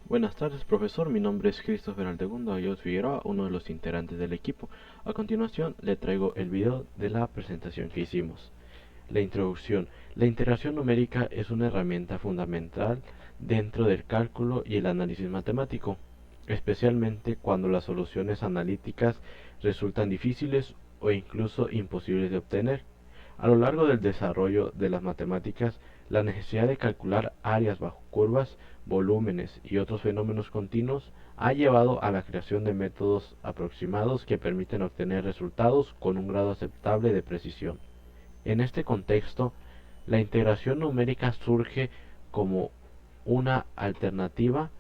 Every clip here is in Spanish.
Buenas tardes, profesor. Mi nombre es Christopher Altegundo Ayos Figueroa, uno de los integrantes del equipo. A continuación, le traigo el video de la presentación que hicimos. La introducción. La integración numérica es una herramienta fundamental dentro del cálculo y el análisis matemático, especialmente cuando las soluciones analíticas resultan difíciles o incluso imposibles de obtener. A lo largo del desarrollo de las matemáticas, la necesidad de calcular áreas bajo curvas, volúmenes y otros fenómenos continuos ha llevado a la creación de métodos aproximados que permiten obtener resultados con un grado aceptable de precisión. En este contexto, la integración numérica surge como una alternativa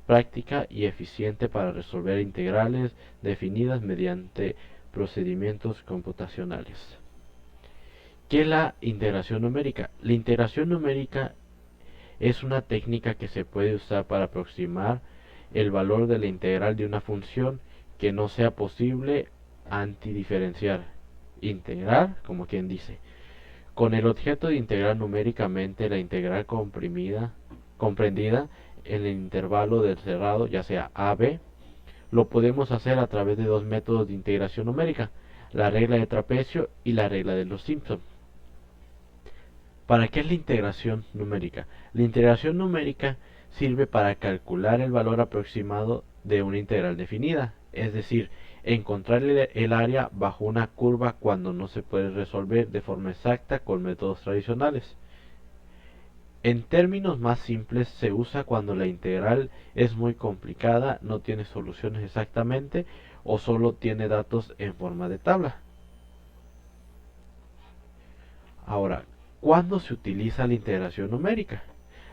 práctica y eficiente para resolver integrales definidas mediante procedimientos computacionales. ¿Qué es la integración numérica? La integración numérica es una técnica que se puede usar para aproximar el valor de la integral de una función que no sea posible antidiferenciar, integrar, como quien dice, con el objeto de integrar numéricamente la integral comprendida en el intervalo del cerrado, ya sea AB. Lo podemos hacer a través de dos métodos de integración numérica, la regla de trapecio y la regla de los Simpson. ¿Para qué es la integración numérica? La integración numérica sirve para calcular el valor aproximado de una integral definida, es decir, encontrar el área bajo una curva cuando no se puede resolver de forma exacta con métodos tradicionales. En términos más simples, se usa cuando la integral es muy complicada, no tiene soluciones exactamente o solo tiene datos en forma de tabla. Ahora, ¿cuándo se utiliza la integración numérica?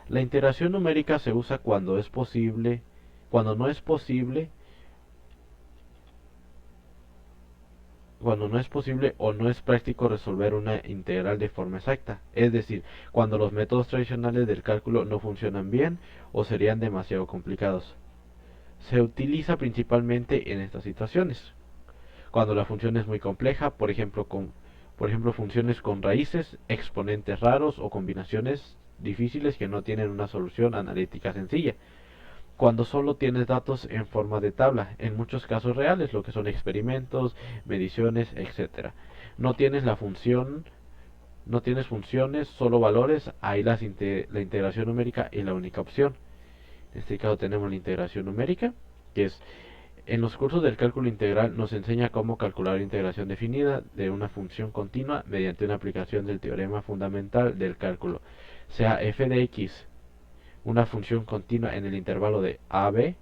La integración numérica se usa cuando es posible, cuando no es posible o no es práctico resolver una integral de forma exacta, es decir, cuando los métodos tradicionales del cálculo no funcionan bien o serían demasiado complicados. Se utiliza principalmente en estas situaciones: cuando la función es muy compleja, por ejemplo funciones con raíces, exponentes raros o combinaciones difíciles que no tienen una solución analítica sencilla. Cuando solo tienes datos en forma de tabla, en muchos casos reales, lo que son experimentos, mediciones, etc. No tienes la función, no tienes funciones, solo valores, ahí la integración numérica es la única opción. En este caso tenemos la integración numérica, que es: en los cursos del cálculo integral nos enseña cómo calcular la integración definida de una función continua mediante una aplicación del teorema fundamental del cálculo, sea f de x una función continua en el intervalo de AB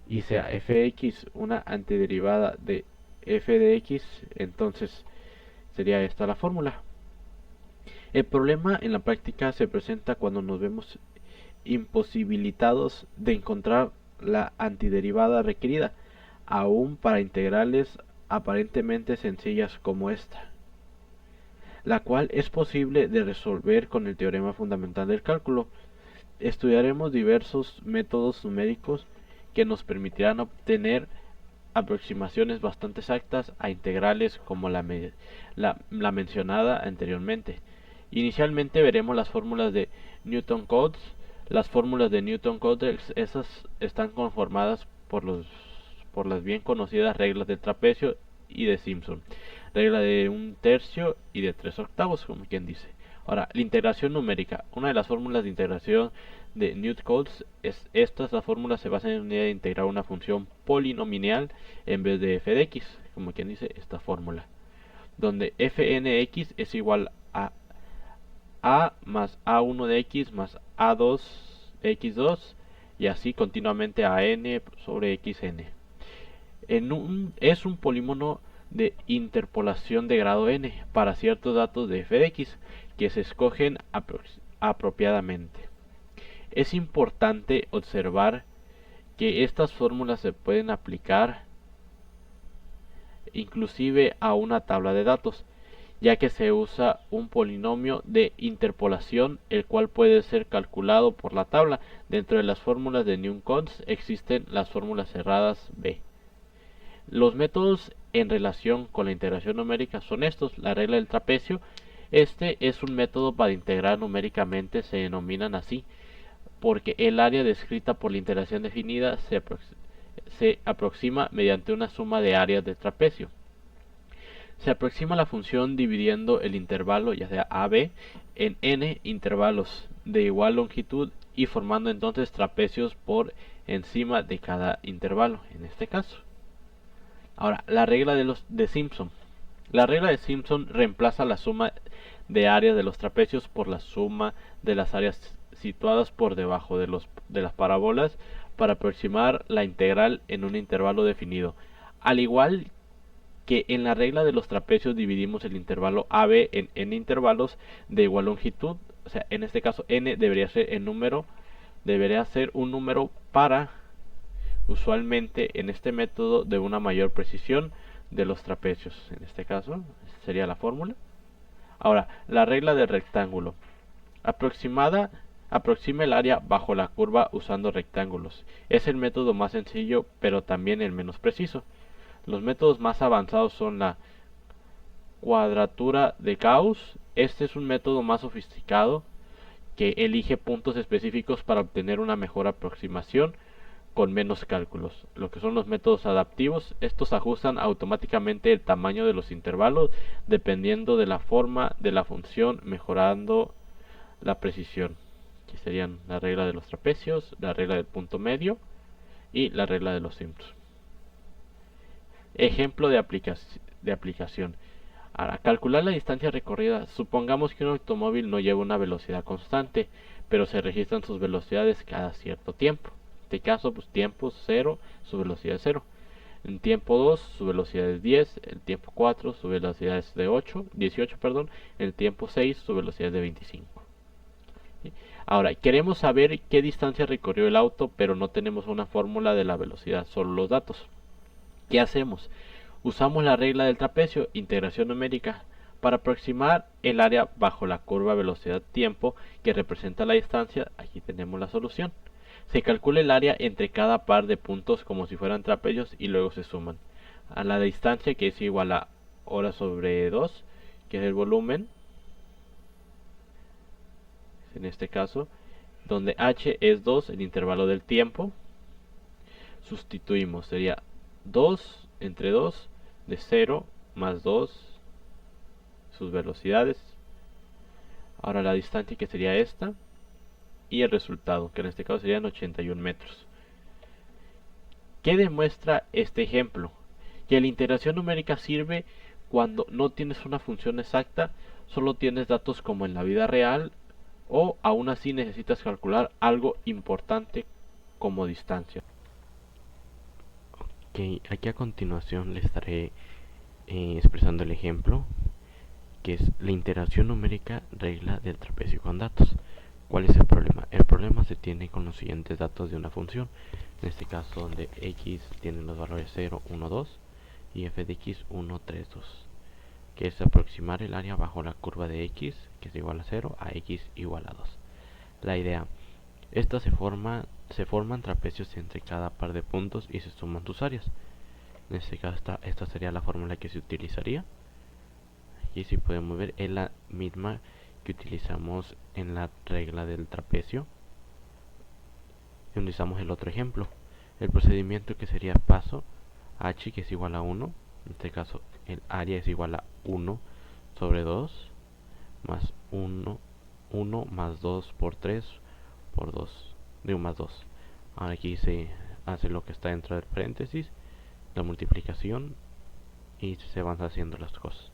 y sea fx una antiderivada de f de x, entonces sería esta la fórmula. El problema en la práctica se presenta cuando nos vemos imposibilitados de encontrar la antiderivada requerida, aún para integrales aparentemente sencillas como esta, la cual es posible de resolver con el teorema fundamental del cálculo. Estudiaremos diversos métodos numéricos que nos permitirán obtener aproximaciones bastante exactas a integrales como la mencionada anteriormente. Inicialmente veremos las fórmulas de Newton-Cotes. Las fórmulas de Newton-Cotes, esas están conformadas por las bien conocidas reglas de trapecio y de Simpson, regla de 1/3 y de 3/8, como quien dice. Ahora, la integración numérica. Una de las fórmulas de integración de Newton-Cotes es esta. La fórmula se basa en la idea de integrar una función polinomial en vez de f de x, como quien dice esta fórmula, donde fnx es igual a más a1 de x más a2 de x2 y así continuamente a n sobre xn. Es un polímono de interpolación de grado n para ciertos datos de f de x que se escogen apropiadamente. Es importante observar que estas fórmulas se pueden aplicar inclusive a una tabla de datos, ya que se usa un polinomio de interpolación, el cual puede ser calculado por la tabla. Dentro de las fórmulas de Newton-Cotes existen las fórmulas cerradas B. Los métodos en relación con la integración numérica son estos: la regla del trapecio. Este es un método para integrar numéricamente, se denominan así, porque el área descrita por la interacción definida se aproxima mediante una suma de áreas del trapecio. Se aproxima la función dividiendo el intervalo, ya sea AB, en n intervalos de igual longitud y formando entonces trapecios por encima de cada intervalo, en este caso. Ahora, la regla de Simpson. La regla de Simpson reemplaza la suma de áreas de los trapecios por la suma de las áreas situadas por debajo de las parábolas para aproximar la integral en un intervalo definido. Al igual que en la regla de los trapecios dividimos el intervalo AB en n intervalos de igual longitud, o sea, en este caso n debería ser un número para, usualmente en este método, de una mayor precisión de los trapecios. En este caso sería la fórmula. Ahora, la regla del rectángulo. Aproxima el área bajo la curva usando rectángulos. Es el método más sencillo, pero también el menos preciso. Los métodos más avanzados son la cuadratura de Gauss. Este es un método más sofisticado que elige puntos específicos para obtener una mejor aproximación con menos cálculos. Lo que son los métodos adaptivos, estos ajustan automáticamente el tamaño de los intervalos dependiendo de la forma de la función, mejorando la precisión. Aquí serían la regla de los trapecios, la regla del punto medio y la regla de los Simpson. Ejemplo de aplicación. Para calcular la distancia recorrida, supongamos que un automóvil no lleva una velocidad constante, pero se registran sus velocidades cada cierto tiempo. En este caso, pues tiempo 0, su velocidad es 0. En tiempo 2, su velocidad es 10. En tiempo 4, su velocidad es de 18. En el tiempo 6, su velocidad es de 25. Ahora, queremos saber qué distancia recorrió el auto, pero no tenemos una fórmula de la velocidad, solo los datos. ¿Qué hacemos? Usamos la regla del trapecio, integración numérica, para aproximar el área bajo la curva velocidad-tiempo que representa la distancia. Aquí tenemos la solución. Se calcula el área entre cada par de puntos como si fueran trapecios y luego se suman. A la distancia, que es igual a hora sobre 2, que es el volumen, en este caso, donde h es 2, el intervalo del tiempo. Sustituimos, sería 2 entre 2 de 0 más 2, sus velocidades. Ahora la distancia, que sería esta, y el resultado, que en este caso serían 81 metros. ¿Qué demuestra este ejemplo? Que la integración numérica sirve cuando no tienes una función exacta, solo tienes datos como en la vida real, o aún así necesitas calcular algo importante como distancia. Ok, aquí a continuación les estaré expresando el ejemplo, que es la integración numérica regla del trapecio con datos. ¿Cuál es el problema? El problema se tiene con los siguientes datos de una función. En este caso, donde x tiene los valores 0, 1, 2 y f de x 1, 3, 2, que es aproximar el área bajo la curva de x, que es igual a 0, a x igual a 2. La idea, estas se forman trapecios entre cada par de puntos y se suman sus áreas. En este caso, esta sería la fórmula que se utilizaría. Aquí, si podemos ver, es la misma que utilizamos en la regla del trapecio. Y utilizamos el otro ejemplo, el procedimiento, que sería paso h, que es igual a 1. En este caso, el área es igual a 1 sobre 2 más 1 más 2 por 3 por 2, digo más 2. Ahora aquí se hace lo que está dentro del paréntesis, la multiplicación, y se van haciendo las cosas.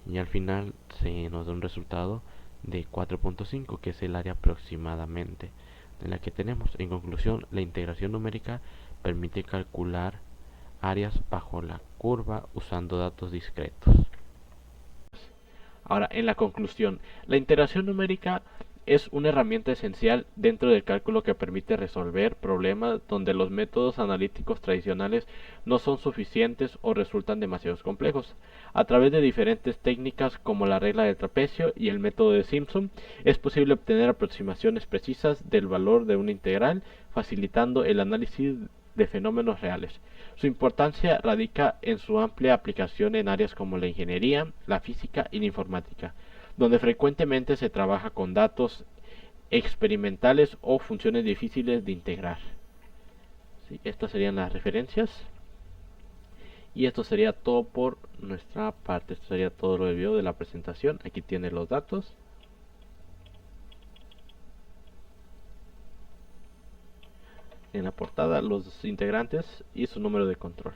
Y al final se nos da un resultado de 4.5, que es el área aproximadamente de la que tenemos. En conclusión, la integración numérica permite calcular áreas bajo la curva usando datos discretos. Ahora, en la conclusión, la integración numérica es una herramienta esencial dentro del cálculo que permite resolver problemas donde los métodos analíticos tradicionales no son suficientes o resultan demasiado complejos. A través de diferentes técnicas como la regla del trapecio y el método de Simpson, es posible obtener aproximaciones precisas del valor de una integral, facilitando el análisis de fenómenos reales. Su importancia radica en su amplia aplicación en áreas como la ingeniería, la física y la informática, donde frecuentemente se trabaja con datos experimentales o funciones difíciles de integrar. ¿Sí? Estas serían las referencias. Y esto sería todo por nuestra parte. Esto sería todo lo del video de la presentación. Aquí tiene los datos. En la portada, los integrantes y su número de control.